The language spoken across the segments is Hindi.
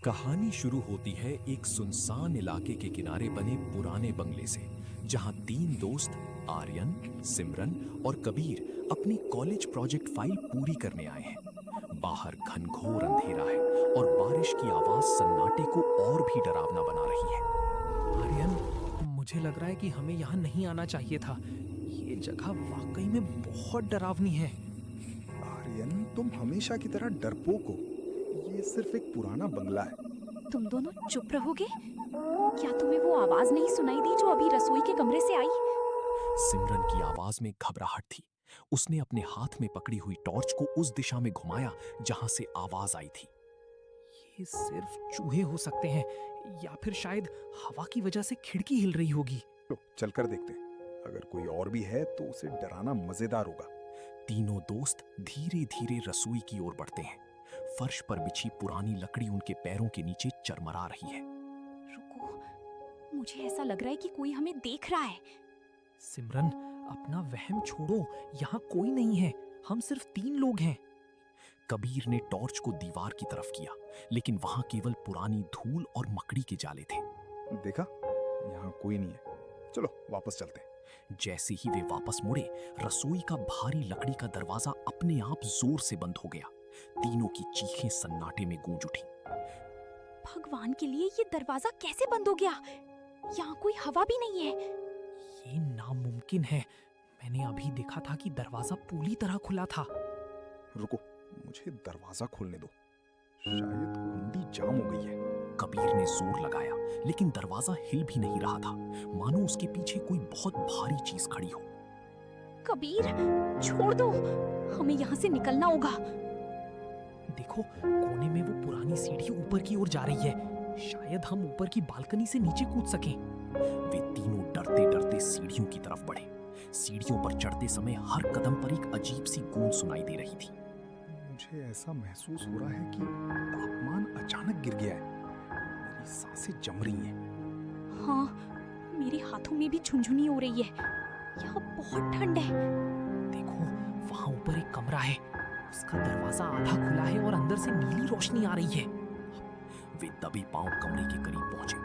कहानी शुरू होती है एक सुनसान इलाके के किनारे बने पुराने बंगले से, जहां तीन दोस्त आर्यन, सिमरन और कबीर अपनी कॉलेज प्रोजेक्ट फाइल पूरी करने आए हैं। बाहर घनघोर अंधेरा है और बारिश की आवाज सन्नाटे को और भी डरावना बना रही है। आर्यन, मुझे लग रहा है कि हमें यहाँ नहीं आना चाहिए था। ये जगह वाकई में बहुत डरावनी है। आर्यन, तुम हमेशा की तरह डरपोक हो। ये सिर्फ एक पुराना बंगला है। तुम दोनों चुप रहोगे? क्या तुम्हें वो आवाज नहीं सुनाई दी जो अभी रसोई के कमरे से आई? सिमरन की आवाज में घबराहट थी। उसने अपने हाथ में पकड़ी हुई टॉर्च को उस दिशा में घुमाया जहां से आवाज आई थी। ये सिर्फ चूहे हो सकते हैं, या फिर शायद हवा की वजह से खिड़की हिल रही होगी। लो, चलकर देखते हैं। अगर कोई और भी है तो उसे डराना मजेदार होगा। तीनों दोस्त धीरे धीरे रसोई की ओर बढ़ते हैं। फर्श पर बिछी पुरानी लकड़ी उनके पैरों के नीचे चरमरा रही है। रुको, मुझे ऐसा लग रहा है कि कोई हमें देख रहा है। सिमरन, अपना वहम छोड़ो। यहाँ कोई नहीं है, हम सिर्फ 3 लोग हैं। कबीर ने टॉर्च को दीवार की तरफ किया, लेकिन वहां केवल पुरानी धूल और मकड़ी के जाले थे। देखा, यहाँ कोई नहीं है। चलो वापस चलते हैं। जैसे ही वे वापस मुड़े, रसोई का भारी लकड़ी का दरवाजा अपने आप जोर से बंद हो गया। तीनों की चीखें सन्नाटे में गूंज उठी। भगवान के लिए, ये दरवाजा कैसे बंद हो गया? यहाँ कोई हवा भी नहीं है। ये नामुमकिन है। मैंने अभी देखा था कि दरवाजा पूरी तरह खुला था। रुको, मुझे दरवाजा खोलने दो। शायद कुंडी जाम हो गई है। कबीर ने जोर लगाया, लेकिन दरवाजा हिल भी नहीं रहा था, मानो उसके पीछे कोई बहुत भारी चीज खड़ी हो। कबीर, छोड़ दो, हमें यहाँ से निकलना होगा। देखो, कोने में वो पुरानी सीढ़ी ऊपर की ओर जा रही है। शायद हम ऊपर की बालकनी से नीचे कूद सकें। वे तीनों डरते डरते सीढ़ियों की तरफ बढ़े। सीढ़ियों पर चढ़ते समय हर कदम पर एक अजीब सी गूंज सुनाई दे रही थी। मुझे ऐसा महसूस हो रहा है कि तापमान अचानक गिर गया है। मेरी सांसें जम रही हैं। हाँ, मेरे हाथों में भी झुंझुनी हो रही है। यहाँ बहुत ठंड है। देखो, वहां ऊपर एक कमरा है। उसका दरवाजा आधा खुला है और अंदर से नीली रोशनी आ रही है। वे दबे पांव कमरे के करीब पहुंचे।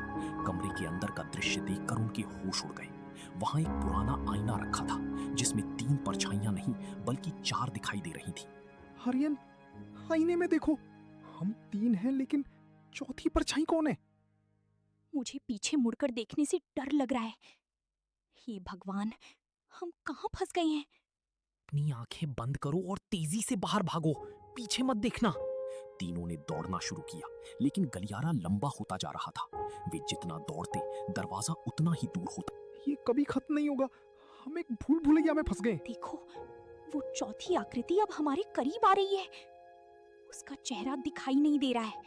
कमरे के अंदर का दृश्य देखकर उनके होश उड़ गए। वहां एक पुराना आईना रखा था, जिसमें 3 परछाइयां नहीं बल्कि 4 दिखाई दे रही थी। आर्यन, आईने में देखो, हम 3 हैं, लेकिन चौथी परछाई कौन है? मुझे पीछे मुड़कर देखने से डर लग रहा है। हे भगवान, हम कहाँ फंस गए हैं? अपनी आंखें बंद करो और तेजी से बाहर भागो। पीछे मत देखना। तीनों ने दौड़ना शुरू किया, लेकिन गलियारा लंबा होता जा रहा था। वे जितना दौड़ते, दरवाजा उतना ही दूर होता। ये कभी खत्म नहीं होगा। हम एक भूल भुलैया में फंस गए। देखो, वो चौथी आकृति अब हमारे करीब आ रही है। उसका चेहरा दिखाई नहीं दे रहा है।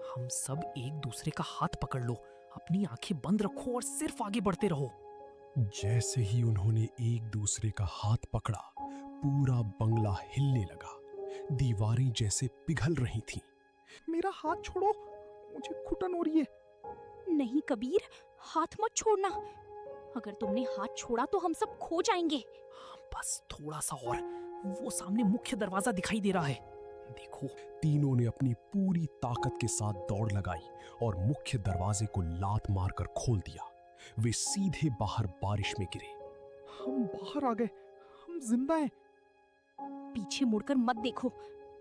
हम सब एक दूसरे का हाथ पकड़ लो, अपनी आंखें बंद रखो और सिर्फ आगे बढ़ते रहो। जैसे ही उन्होंने एक दूसरे का हाथ पकड़ा, पूरा बंगला हिलने लगा। दीवारें जैसे पिघल रही थीं। मेरा हाथ छोड़ो, मुझे घुटन हो रही है। नहीं कबीर, हाथ मत छोड़ना। अगर तुमने हाथ छोड़ा तो हम सब खो जाएंगे। बस थोड़ा सा और। वो सामने मुख्य दरवाजा दिखाई दे रहा है। देखो, तीनों ने अपनी पूरी ताकत के साथ दौड़ लगाई और मुख्य दरवाजे को लात मारकर खोल दिया। वे सीधे बाहर बारिश में गिरे। हम बाहर आ गए, हम जिंदा हैं। पीछे मुड़कर मत देखो,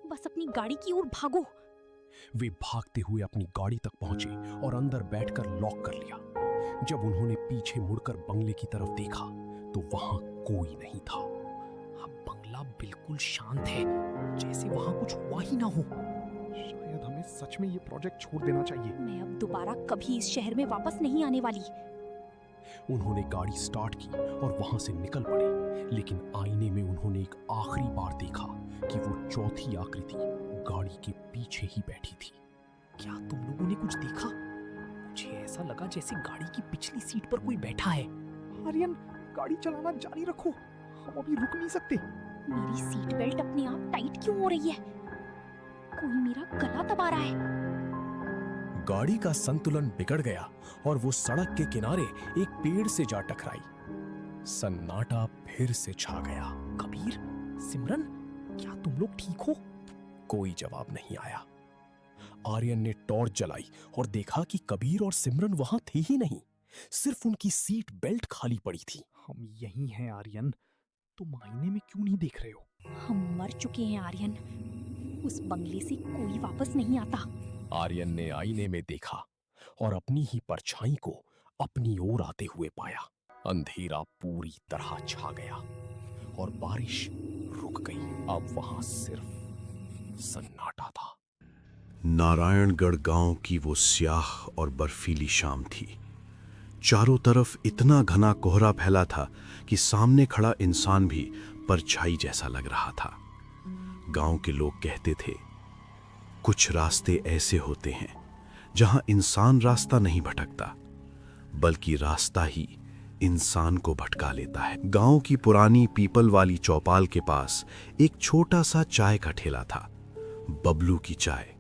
बस अपनी गाड़ी की ओर भागो। वे भागते हुए अपनी गाड़ी तक पहुंचे और अंदर बैठकर लॉक कर लिया। जब उन्होंने पीछे मुड़कर बंगले की तरफ देखा तो वहां कोई नहीं था। अब बंगला बिल्कुल शांत है, जैसे वहां कुछ हुआ ही ना हो। शायद हमें सच में ये प्रोजेक्ट छोड़ देना चाहिए। मैं अब दोबारा कभी इस शहर में वापस नहीं आने वाली। उन्होंने गाड़ी स्टार्ट की और वहां से निकल पड़े, लेकिन आईने में उन्होंने एक आखिरी बार देखा कि वो चौथी आकृति गाड़ी के पीछे ही बैठी थी। क्या तुम लोगों ने कुछ देखा? मुझे ऐसा लगा जैसे गाड़ी की पिछली सीट पर कोई बैठा है। आर्यन, गाड़ी चलाना जारी रखो, हम अभी रुक नहीं सकते। मेरी सीट बेल्ट अपने आप टाइट क्यों हो रही है? कोई मेरा गला दबा रहा है। गाड़ी का संतुलन बिगड़ गया और वो सड़क के किनारे एक पेड़ से जा टकराई। सन्नाटा फिर से छा गया। कबीर, सिमरन, क्या तुम लोग ठीक हो? कोई जवाब नहीं आया। आर्यन ने टॉर्च जलाई और देखा कि कबीर और सिमरन वहां थे ही नहीं, सिर्फ उनकी सीट बेल्ट खाली पड़ी थी। हम यही हैं आर्यन, तुम आईने में क्यों नहीं देख रहे हो? हम मर चुके हैं आर्यन, उस बंगले से कोई वापस नहीं आता। आर्यन ने आईने में देखा और अपनी ही परछाई को अपनी ओर आते हुए पाया। अंधेरा पूरी तरह छा गया और बारिश रुक गई। अब वहां सिर्फ सन्नाटा था। नारायणगढ़ गांव की वो स्याह और बर्फीली शाम थी। चारों तरफ इतना घना कोहरा फैला था कि सामने खड़ा इंसान भी परछाई जैसा लग रहा था। गांव के लोग कहते थे, कुछ रास्ते ऐसे होते हैं जहां इंसान रास्ता नहीं भटकता, बल्कि रास्ता ही इंसान को भटका लेता है। गांव की पुरानी पीपल वाली चौपाल के पास एक छोटा सा चाय का ठेला था, बबलू की चाय।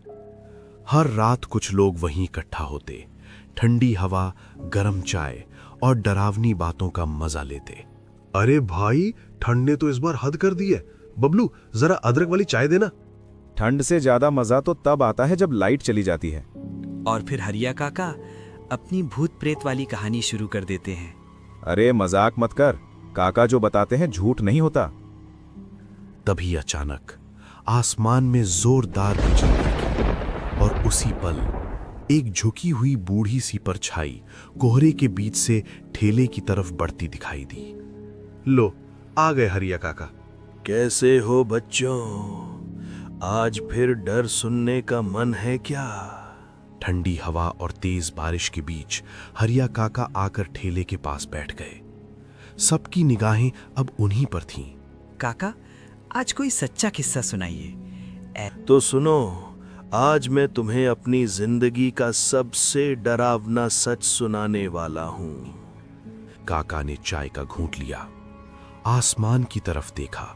हर रात कुछ लोग वहीं इकट्ठा होते, ठंडी हवा, गरम चाय और डरावनी बातों का मजा लेते। अरे भाई, ठंड ने तो इस बार हद कर दी है। बबलू, जरा अदरक वाली चाय देना। ठंड से ज्यादा मजा तो तब आता है जब लाइट चली जाती है। और फिर हरिया काका अपनी भूत प्रेत वाली कहानी शुरू कर देते हैं। अरे मजाक मत कर, काका जो बताते हैं झूठ नहीं होता। तभी अचानक आसमान में जोरदार बिजली गिरी और उसी पल एक झुकी हुई बूढ़ी सी परछाई कोहरे के बीच से ठेले की तरफ बढ़ती दिखाई दी। लो, आ गए हरिया काका। कैसे हो बच्चों? आज फिर डर सुनने का मन है क्या? ठंडी हवा और तेज बारिश के बीच हरिया काका आकर ठेले के पास बैठ गए। सबकी निगाहें अब उन्हीं पर थीं। काका, आज कोई सच्चा किस्सा सुनाइए। तो सुनो, आज मैं तुम्हें अपनी जिंदगी का सबसे डरावना सच सुनाने वाला हूं। काका ने चाय का घूंट लिया, आसमान की तरफ देखा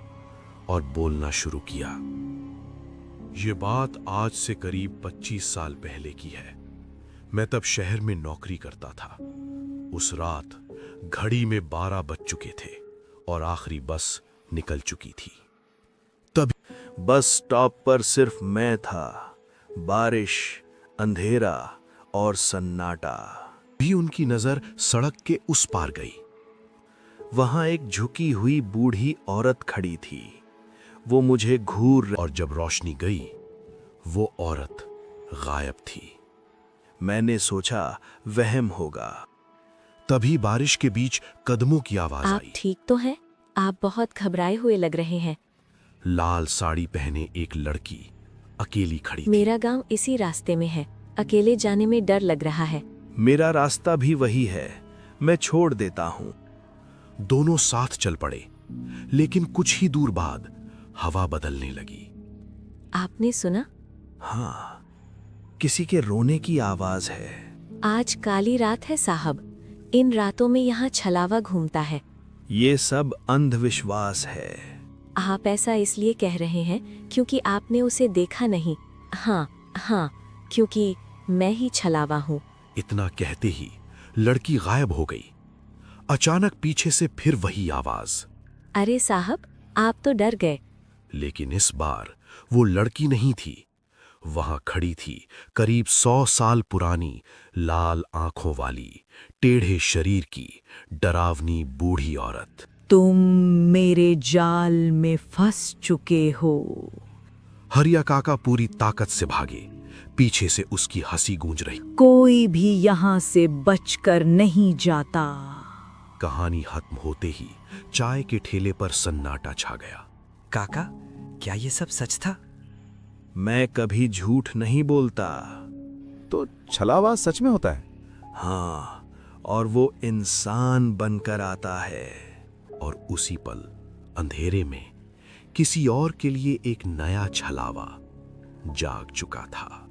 और बोलना शुरू किया। ये बात आज से करीब 25 साल पहले की है। मैं तब शहर में नौकरी करता था। उस रात घड़ी में 12 बज चुके थे और आखिरी बस निकल चुकी थी। तभी बस स्टॉप पर सिर्फ मैं था, बारिश, अंधेरा और सन्नाटा। भी उनकी नजर सड़क के उस पार गई। वहां एक झुकी हुई बूढ़ी औरत खड़ी थी। वो मुझे घूर, और जब रोशनी गई वो औरत गायब थी। मैंने सोचा वहम होगा। तभी बारिश के बीच कदमों की आवाज आप आई। ठीक तो हैं? आप बहुत घबराए हुए लग रहे हैं। लाल साड़ी पहने एक लड़की अकेली खड़ी थी। मेरा गांव इसी रास्ते में है, अकेले जाने में डर लग रहा है। मेरा रास्ता भी वही है, मैं छोड़ देता हूं। दोनों साथ चल पड़े, लेकिन कुछ ही दूर बाद हवा बदलने लगी। आपने सुना? हाँ, किसी के रोने की आवाज है। आज काली रात है साहब, इन रातों में यहाँ छलावा घूमता है। ये सब अंधविश्वास है। आप ऐसा इसलिए कह रहे हैं क्योंकि आपने उसे देखा नहीं। हाँ हाँ, क्योंकि मैं ही छलावा हूँ। इतना कहते ही लड़की गायब हो गई। अचानक पीछे से फिर वही आवाज। अरे साहब, आप तो डर गए। लेकिन इस बार वो लड़की नहीं थी। वहां खड़ी थी करीब 100 साल पुरानी, लाल आंखों वाली, टेढ़े शरीर की, डरावनी बूढ़ी औरत। तुम मेरे जाल में फंस चुके हो। हरिया काका पूरी ताकत से भागे। पीछे से उसकी हंसी गूंज रही। कोई भी यहाँ से बचकर नहीं जाता। कहानी खत्म होते ही चाय के ठेले पर सन्नाटा छा गया। काका, क्या ये सब सच था? मैं कभी झूठ नहीं बोलता। तो छलावा सच में होता है? हाँ, और वो इंसान बनकर आता है। और उसी पल अंधेरे में किसी और के लिए एक नया छलावा जाग चुका था।